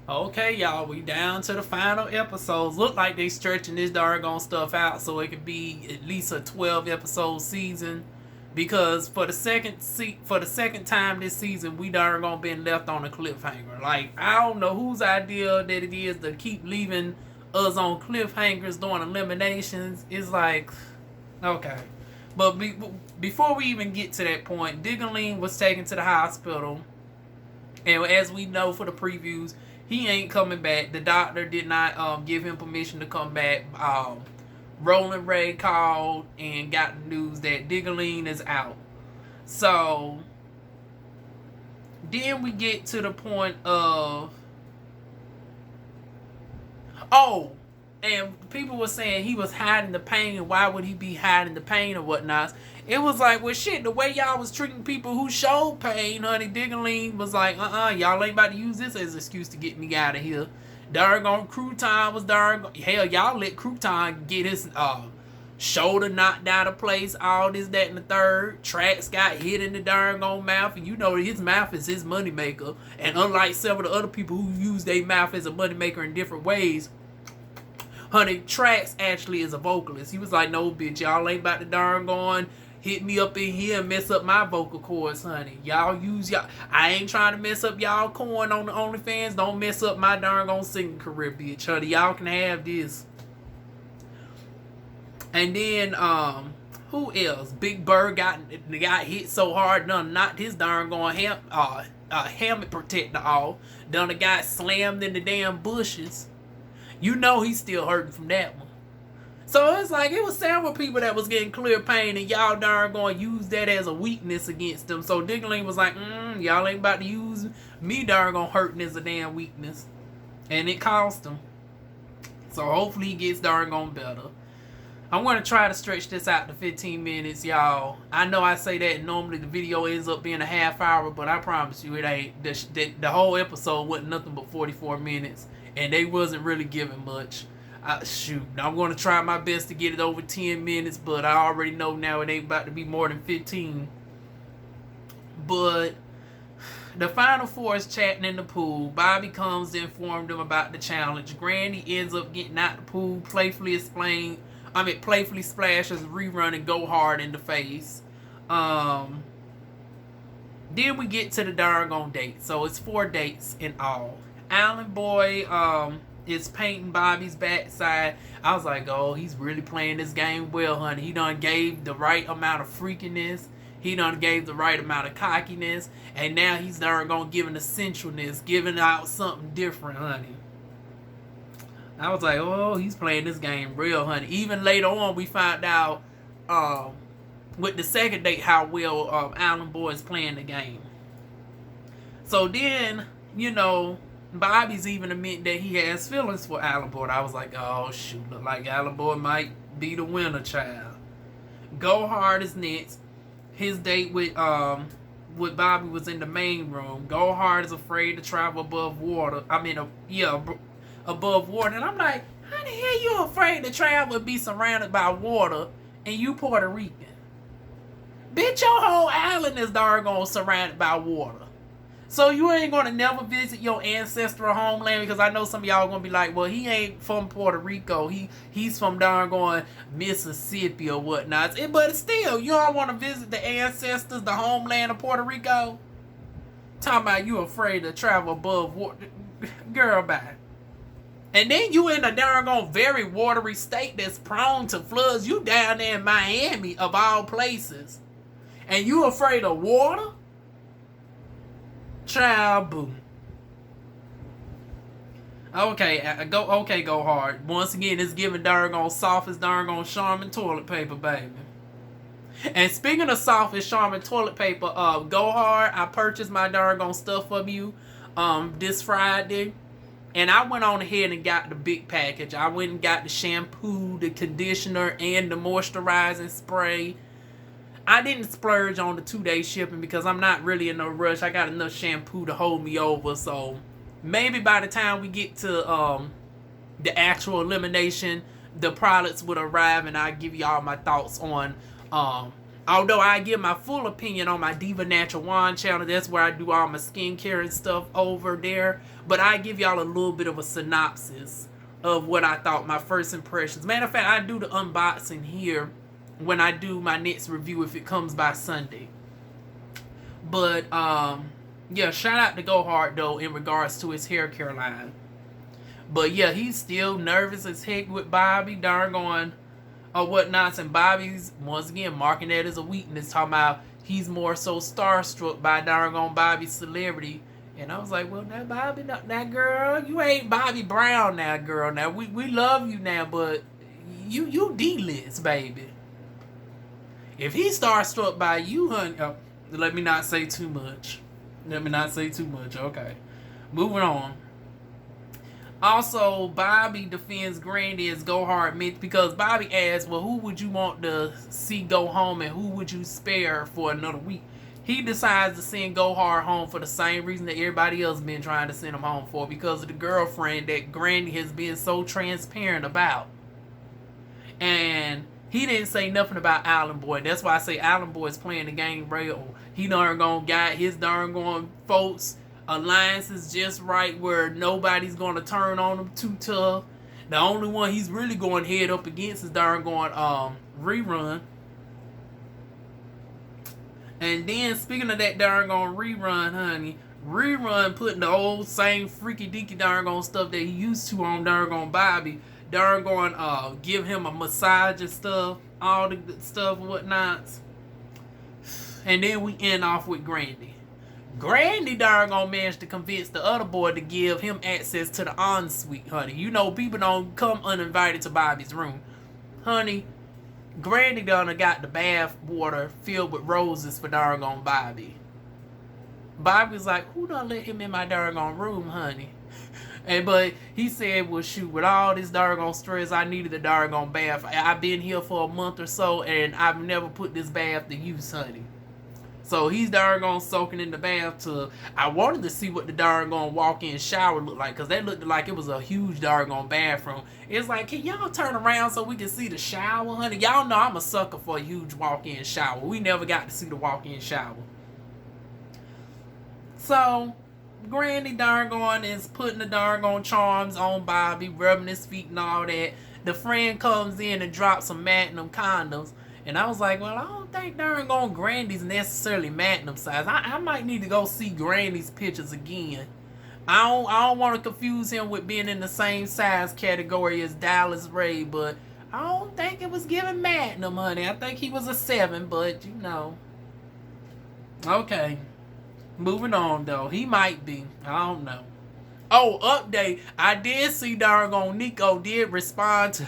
Okay, y'all, we down to the final episodes. Look like they stretching this doggone stuff out so it could be at least a 12 episode season. Because for the second time this season, we darn gonna been left on a cliffhanger. Like, I don't know whose idea that it is to keep leaving us on cliffhangers doing eliminations. It's like, okay. But before we even get to that point, Ding-a-ling was taken to the hospital. And as we know for the previews, he ain't coming back. The doctor did not give him permission to come back. Roland Ray called and got the news that Ding-a-ling is out. So then we get to the point of, oh, and people were saying he was hiding the pain. Why would he be hiding the pain or whatnot? It was like, well, shit, the way y'all was treating people who showed pain, honey, Ding-a-ling was like, y'all ain't about to use this as an excuse to get me out of here. Darn Crouton was hell, y'all let Crouton get his shoulder knocked out of place, all this, that, and the third. Trackz got hit in the darn mouth, and you know his mouth is his moneymaker. And unlike several of the other people who use their mouth as a moneymaker in different ways, honey, Trackz actually is a vocalist. He was like, no, bitch, y'all ain't about to darn hit me up in here and mess up my vocal cords, honey. Y'all use y'all. I ain't trying to mess up y'all coin on the OnlyFans. Don't mess up my darn singing career, bitch, honey. Y'all can have this. And then, who else? Big Burr got hit so hard, done knocked his darn helmet protector off. Done a got slammed in the damn bushes. You know he's still hurting from that one. So it's like, it was several people that was getting clear pain, and y'all darn going to use that as a weakness against them. So Ding-a-ling was like, y'all ain't about to use me darn going hurting as a damn weakness. And it cost him. So hopefully he gets darn going better. I'm going to try to stretch this out to 15 minutes, y'all. I know I say that normally the video ends up being a half hour, but I promise you it ain't. The whole episode wasn't nothing but 44 minutes, and they wasn't really giving much. Shoot, I'm going to try my best to get it over 10 minutes, but I already know now it ain't about to be more than 15. But the final four is chatting in the pool. Bobby comes to inform them about the challenge. Grandy ends up getting out the pool, playfully splashes Rerun and GoHard in the face. Then we get to the darn date. So it's 4 dates in all. IslandBoi is painting Bobby's backside. I was like, oh, he's really playing this game well, honey. He done gave the right amount of freakiness. He done gave the right amount of cockiness. And now he's darn giving the sensualness, giving out something different, honey. I was like, oh, he's playing this game real, honey. Even later on, we found out with the second date how well IslandBoi is playing the game. So then, you know, Bobby's even admit that he has feelings for IslandBoi. I was like, oh, shoot, look like IslandBoi might be the winner, child. GoHard is next. His date with Bobby was in the main room. GoHard is afraid to travel above water. Above water. And I'm like, how the hell you afraid to travel and be surrounded by water and you Puerto Rican? Bitch, your whole island is darn surrounded by water. So you ain't gonna never visit your ancestral homeland, because I know some of y'all gonna be like, well, he ain't from Puerto Rico. He's from darn Mississippi or whatnot. But still, you don't want to visit the ancestors, the homeland of Puerto Rico? Talking about you afraid to travel above water. Girl, bye. And then you in a darn very watery state that's prone to floods. You down there in Miami, of all places. And you afraid of water? Child, boo. Okay, GoHard. Once again, it's giving darn soft as darn Charmin toilet paper, baby. And speaking of soft as Charmin toilet paper, GoHard, I purchased my darn stuff from you this Friday. And I went on ahead and got the big package. I went and got the shampoo, the conditioner, and the moisturizing spray. I didn't splurge on the 2-day shipping because I'm not really in no rush. I got enough shampoo to hold me over. So maybe by the time we get to the actual elimination, the products would arrive and I'll give y'all my thoughts on Although I give my full opinion on my Diva Natural Wand channel, that's where I do all my skincare and stuff over there. But I give y'all a little bit of a synopsis of what I thought, my first impressions. Matter of fact, I do the unboxing here when I do my next review if it comes by Sunday. But yeah, shout out to GoHard though in regards to his hair care line. But yeah, he's still nervous as heck with Bobby, darn going or whatnot, and Bobby's once again marking that as a weakness, talking about he's more so starstruck by darn on Bobby's celebrity. And I was like, well, now Bobby, now girl, you ain't Bobby Brown now, girl. Now we love you now, but you D-list, baby. If he starstruck by you, honey, let me not say too much. Okay, moving on. Also, Bobby defends Grandy as GoHard myth because Bobby asks, well, who would you want to see go home and who would you spare for another week? He decides to send GoHard home for the same reason that everybody else been trying to send him home for, because of the girlfriend that Grandy has been so transparent about. And he didn't say nothing about IslandBoi. That's why I say IslandBoi is playing the game real. He darn gonna got his darn going folks alliance is just right where nobody's gonna turn on him too tough. The only one he's really going head up against is darn going Rerun. And then speaking of that darn going Rerun, honey, Rerun putting the old same freaky deaky darn going stuff that he used to on darn going Bobby, darn going give him a massage and stuff, all the good stuff and whatnots. And then we end off with Grandy. Grandy darn gonna manage to convince the other boy to give him access to the ensuite, honey. You know people don't come uninvited to Bobby's room. Honey, Grandy done got the bath water filled with roses for darn gone Bobby. Bobby's like, who done let him in my darn gone room, honey? But he said, well, shoot, with all this darn gone stress, I needed a darn gone bath. I've been here for a month or so, and I've never put this bath to use, honey. So he's darn gone soaking in the bathtub. I wanted to see what the darn gone walk-in shower looked like, because that looked like it was a huge darn gone bathroom. It's like, can y'all turn around so we can see the shower, honey? Y'all know I'm a sucker for a huge walk-in shower. We never got to see the walk-in shower. So Grandy darn gone is putting the darn gone charms on Bobby, rubbing his feet and all that. The friend comes in and drops some Magnum condoms. And I was like, well, I don't think darn gone Grandy's necessarily Magnum size. I might need to go see Grandy's pictures again. I don't want to confuse him with being in the same size category as Dallas Ray, but I don't think it was giving Magnum, honey. I think he was a 7, but you know. Okay. Moving on, though. He might be. I don't know. Oh, update. I did see darn gone Nico did respond to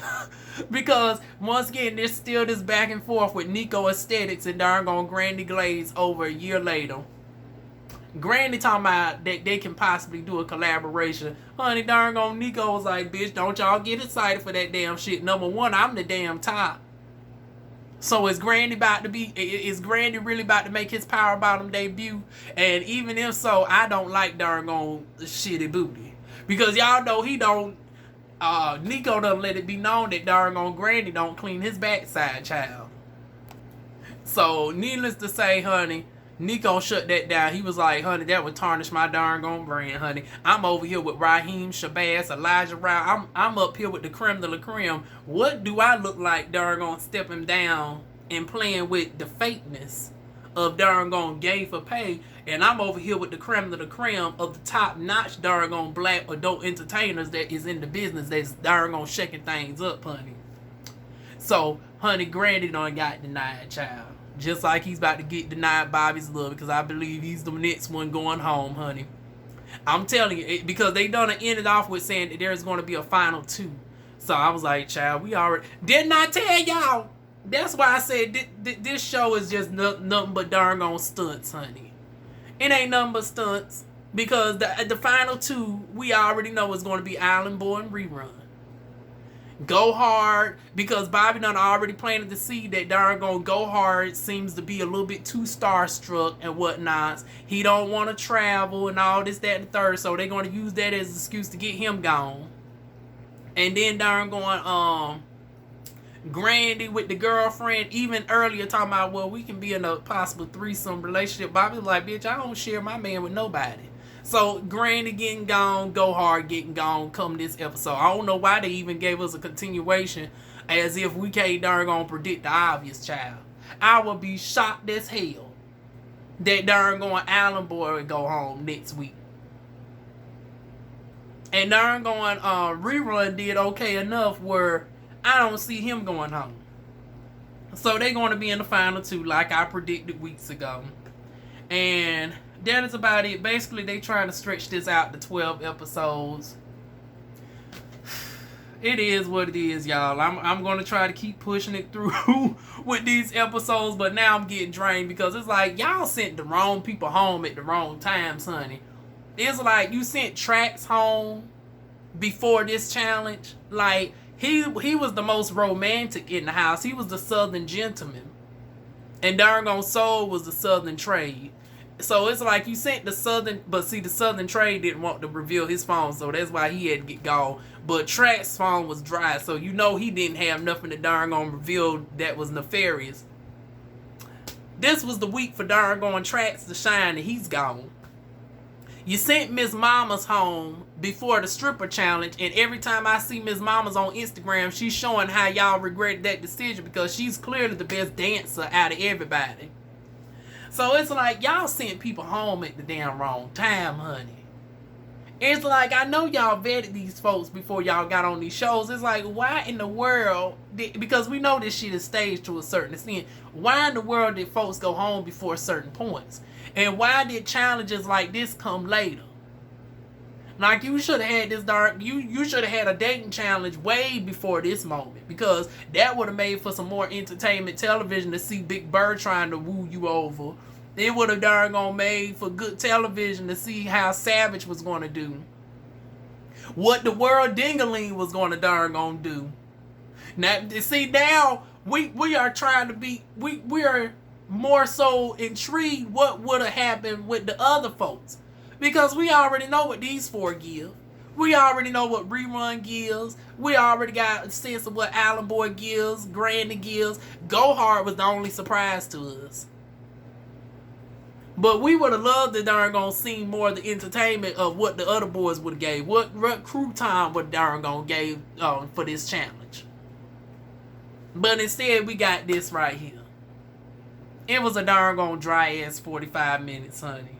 because once again there's still this back and forth with Nico Aesthetics and darn gone Grandy Glaze over a year later. Grandy talking about that they can possibly do a collaboration. Honey, darn gone Nico was like, bitch, don't y'all get excited for that damn shit. Number one, I'm the damn top. So is Grandy really about to make his Power Bottom debut? And even if so, I don't like darn gone shitty booty. Because y'all know he don't, Nico doesn't let it be known that darn gone Grandy don't clean his backside, child. So needless to say, honey, Nico shut that down. He was like, honey, that would tarnish my darn gone brand, honey. I'm over here with Raheem, Shabazz, Elijah Rao. I'm up here with the creme de la creme. What do I look like darn gone stepping down and playing with the fakeness of darn gone gay for pay? And I'm over here with the creme de la creme of the top-notch darn gone black adult entertainers that is in the business that's darn gone shaking things up, honey. So, honey, Grandy done got denied, child. Just like he's about to get denied Bobby's love, because I believe he's the next one going home, honey. I'm telling you, because they done ended off with saying that there's going to be a final 2. So I was like, child, we already... Didn't I tell y'all? That's why I said this show is just nothing but darn gone stunts, honey. It ain't nothing but stunts. Because the final 2, we already know is going to be IslandBoi and Rerun. GoHard, because Bobby done already planted the seed that darn gone GoHard seems to be a little bit too starstruck and whatnot. He don't want to travel and all this, that, and the third, so they're going to use that as an excuse to get him gone. And then darn going, Grandy with the girlfriend, even earlier talking about, well, we can be in a possible threesome relationship. Bobby was like, bitch, I don't share my man with nobody. So Grandy getting gone, GoHard getting gone come this episode. I don't know why they even gave us a continuation as if we can't darn gonna predict the obvious, child. I would be shocked as hell that darn going IslandBoi would go home next week. And darn going Rerun did okay enough where I don't see him going home. So they're going to be in the final two like I predicted weeks ago. And that is about it. Basically, they trying to stretch this out to 12 episodes. It is what it is, y'all. I'm going to try to keep pushing it through with these episodes. But now I'm getting drained because it's like y'all sent the wrong people home at the wrong times, honey. It's like you sent Trackz home before this challenge. Like, he was the most romantic in the house. He was the southern gentleman. And darn on Soul was the southern trade. So it's like you sent the southern, but see, the southern trade didn't want to reveal his phone, so that's why he had to get gone. But Track's phone was dry, so you know he didn't have nothing to darn on reveal that was nefarious. This was the week for darn on Trackz to shine, and he's gone. You sent Miss Mama's home before the stripper challenge, and every time I see Miss Mama's on Instagram, she's showing how y'all regretted that decision because she's clearly the best dancer out of everybody. So it's like y'all sent people home at the damn wrong time, honey. It's like I know y'all vetted these folks before y'all got on these shows. It's like, why in the world because we know this shit is staged to a certain extent. Why in the world did folks go home before certain points? And why did challenges like this come later? Like, you should have had this you should have had a dating challenge way before this moment, because that would have made for some more entertainment television to see Big Burr trying to woo you over. It would have darn gone made for good television to see how Savage was going to do. What the world Ding-a-ling was going to darn gone do. Now, see, now we are trying to be, we are more so intrigued what would have happened with the other folks. Because we already know what these four give. We already know what Rerun gives. We already got a sense of what IslandBoi gives, Grandy gives. GoHard was the only surprise to us. But we would have loved to darn gonna see more of the entertainment of what the other boys would have gave. What Crouton would darn gonna gave for this challenge. But instead, we got this right here. It was a darn gone dry ass 45 minutes, honey.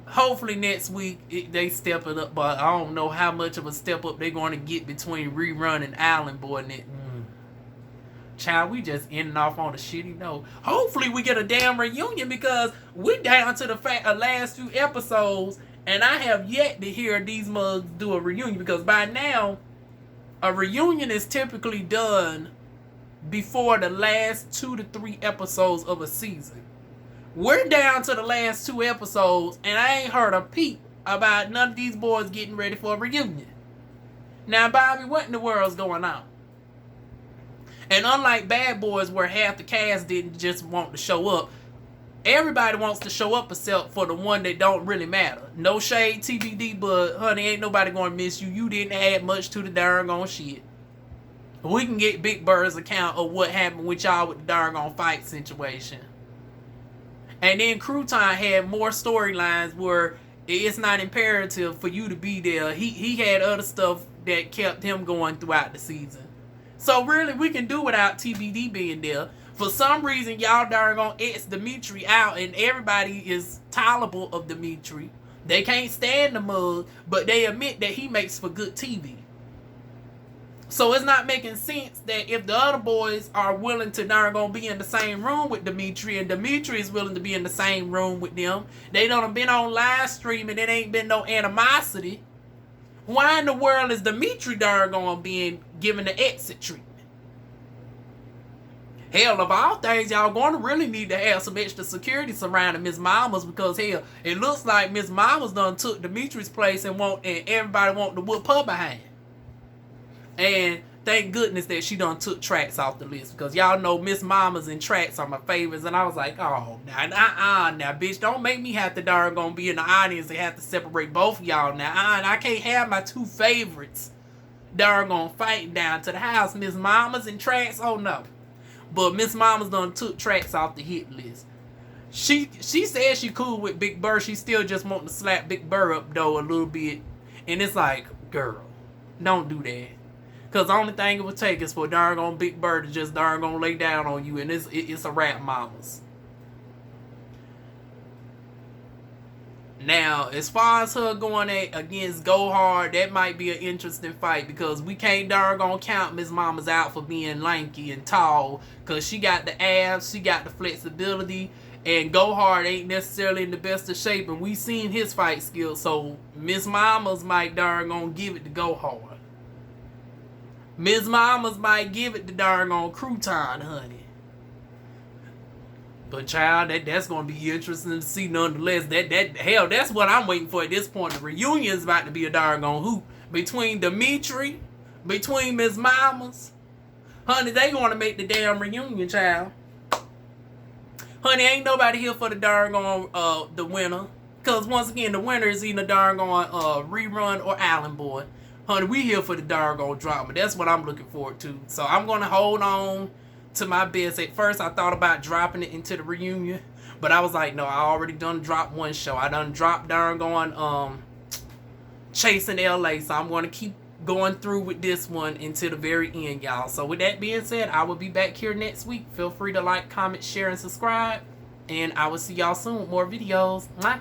Hopefully next week they step it up, but I don't know how much of a step up they're going to get between Rerun and IslandBoi. Child, we just ending off on a shitty note. Hopefully we get a damn reunion, because we down to the last few episodes, and I have yet to hear these mugs do a reunion, because by now a reunion is typically done before the last 2 to 3 episodes of a season. We're down to the last 2 episodes, and I ain't heard a peep about none of these boys getting ready for a reunion. Now, Bobby, what in the world's going on? And unlike Bad Boys, where half the cast didn't just want to show up, everybody wants to show up except for the one that don't really matter. No shade, TBD, but honey, ain't nobody gonna miss you. You didn't add much to the darn gone shit. We can get Big Burr's account of what happened with y'all with the darn gone fight situation. And then Crouton had more storylines where it's not imperative for you to be there. He had other stuff that kept him going throughout the season. So really, we can do without TBD being there. For some reason, y'all darn gonna X Dimitri out, and everybody is tolerable of Dimitri. They can't stand the mug, but they admit that he makes for good TV. So it's not making sense that if the other boys are willing to darn gonna be in the same room with Dimitri, and Dimitri is willing to be in the same room with them, they done been on live stream and it ain't been no animosity. Why in the world is Dimitri darn gonna being given the exit treatment? Hell, of all things, y'all gonna really need to have some extra security surrounding Miss Mama's, because hell, it looks like Miss Mama's done took Dimitri's place and everybody want to whoop her behind. And thank goodness that she done took Trackz off the list, because y'all know Miss Mama's and Trackz are my favorites, and I was like, oh, now, bitch, don't make me have to darn gonna be in the audience and have to separate both of y'all now. I can't have my 2 favorites darn gonna fight down to the house. Miss Mamas and Trackz, oh no. But Miss Mamas done took Trackz off the hit list. She said she cool with Big Burr. She still just want to slap Big Burr up though a little bit. And it's like, girl, don't do that. Cause the only thing it would take is for darn on Big Burr to just darn gonna lay down on you, and it's a wrap, mamas. Now, as far as her going against GoHard, that might be an interesting fight because we can't darn gonna count Miss Mama's out for being lanky and tall, cause she got the abs, she got the flexibility, and GoHard ain't necessarily in the best of shape, and we seen his fight skills, so Miss Mama's might darn gonna give it to GoHard. Miss Mamas might give it to darn on Crouton, honey. But child, that's gonna be interesting to see nonetheless. Hell, that's what I'm waiting for at this point. The reunion's about to be a darn on hoop between Dimitri, between Miss Mamas. Honey, they gonna make the damn reunion, child. Honey, ain't nobody here for the darn on the winner. Cause once again, the winner is either darn on Rerun or IslandBoi. Honey, we here for the doggone drama. That's what I'm looking forward to. So I'm going to hold on to my best. At first, I thought about dropping it into the reunion. But I was like, no, I already done dropped one show. I done dropped doggone Chasing LA. So I'm going to keep going through with this one until the very end, y'all. So with that being said, I will be back here next week. Feel free to like, comment, share, and subscribe. And I will see y'all soon with more videos. Mwah.